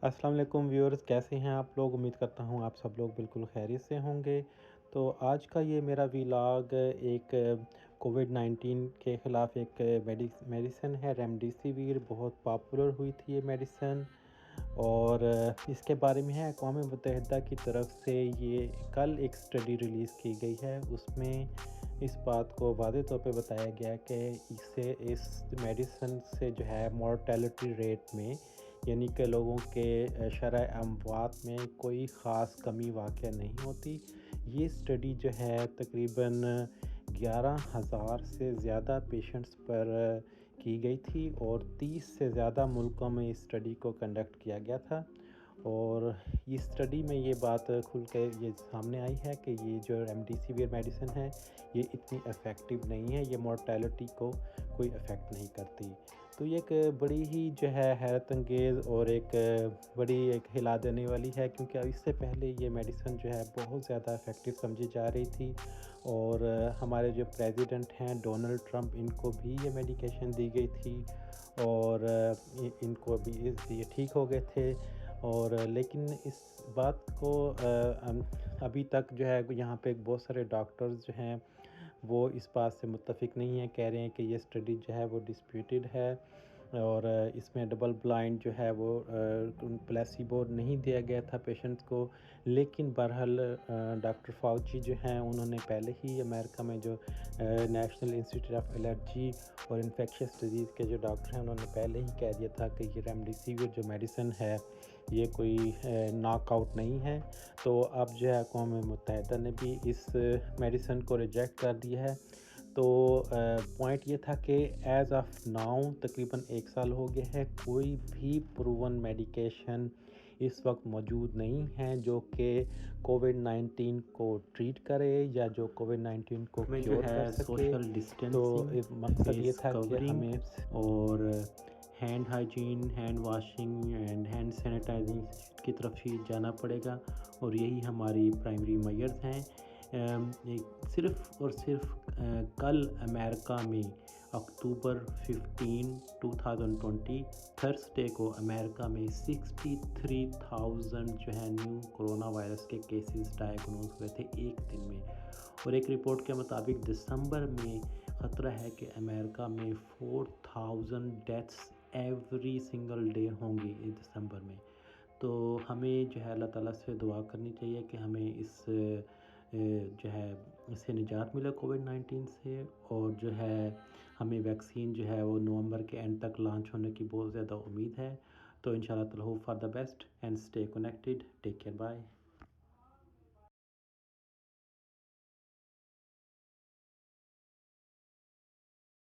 अस्सलाम वालेकुम व्यूअर्स, कैसे हैं आप लोग। उम्मीद करता हूं आप सब लोग बिल्कुल खैरियत से होंगे। तो आज का ये मेरा व्लॉग एक कोविड-19 के ख़िलाफ़ एक मेडिसिन है रेमडेसिविर। बहुत पॉपुलर हुई थी ये मेडिसिन और इसके बारे में है अक़वाम मुत्तहिदा की तरफ से ये कल एक स्टडी रिलीज़ की गई है। उसमें इस बात को वाज़ेह तौर पे बताया गया कि इस मेडिसिन से जो है मोर्टेलिटी रेट में, यानी कि लोगों के शरह अमवात में कोई ख़ास कमी वाक़या नहीं होती। ये स्टडी जो है तकरीबन 11,000 से ज़्यादा पेशेंट्स पर की गई थी और 30 से ज़्यादा मुल्कों में इस स्टडी को कंडक्ट किया गया था। और इस स्टडी में ये बात खुल के ये सामने आई है कि ये जो रेमडेसिविर मेडिसिन है ये इतनी इफ़ेक्टिव नहीं है, ये मोर्टेलिटी को कोई इफ़ेक्ट नहीं करती। तो ये एक बड़ी ही जो है हैरत अंगेज़ और एक बड़ी एक हिला देने वाली है, क्योंकि इससे पहले ये मेडिसिन जो है बहुत ज़्यादा इफ़ेक्टिव समझी जा रही थी और हमारे जो प्रेसिडेंट हैं डोनाल्ड ट्रंप, इनको भी ये मेडिकेशन दी गई थी और इनको भी ये ठीक हो गए थे। और लेकिन इस बात को अभी तक जो है यहाँ पे बहुत सारे डॉक्टर्स जो हैं वो इस बात से मुत्तफ़िक नहीं है, कह रहे हैं कि ये स्टडी जो है वो डिस्प्यूटेड है और इसमें डबल ब्लाइंड जो है वो प्लेसिबो नहीं दिया गया था पेशेंट्स को। लेकिन बहरहाल डॉक्टर फाउची जो हैं उन्होंने पहले ही अमेरिका में जो नेशनल इंस्टीट्यूट ऑफ एलर्जी और इन्फेक्शियस डिजीज़ के जो डॉक्टर हैं उन्होंने पहले ही कह दिया था कि ये रेमडेसिविर जो मेडिसिन है ये कोई नॉकआउट नहीं है। तो अब जो है अक़वाम मुत्तहिदा ने भी इस मेडिसिन को रिजेक्ट कर दिया है। तो पॉइंट ये था कि एज़ ऑफ़ नाउ तकरीबन 1 साल हो गया है, कोई भी प्रूवन मेडिकेशन इस वक्त मौजूद नहीं है जो कि कोविड-19 को ट्रीट करे या जो कोविड-19 को में जो क्योर कर है सके। सोशल तो डिस्टेंसिंग, मकसद ये फेस था कि कवरिंग हमें और hand hygiene, hand washing and hand sanitizing की तरफ ही जाना पड़ेगा और यही हमारी प्राइमरी मेजर्स हैं। सिर्फ़ और सिर्फ कल अमेरिका में अक्टूबर 15, 2020 थर्सडे को अमेरिका में 63,000 जो है न्यू कोरोना वायरस के केसेस डायग्नोज हुए थे एक दिन में। और एक रिपोर्ट के मुताबिक दिसंबर में ख़तरा है कि अमेरिका में 4,000 डेथ्स एवरी सिंगल डे होंगी इस दिसंबर में। तो हमें जो है अल्लाह ताला से दुआ करनी चाहिए कि हमें इस जो है इससे निजात मिले कोविड-19 से, और जो है हमें वैक्सीन जो है वो नवंबर के एंड तक लॉन्च होने की बहुत ज़्यादा उम्मीद है। तो इंशाल्लाह ताला hope for the best and stay connected. Take care, bye.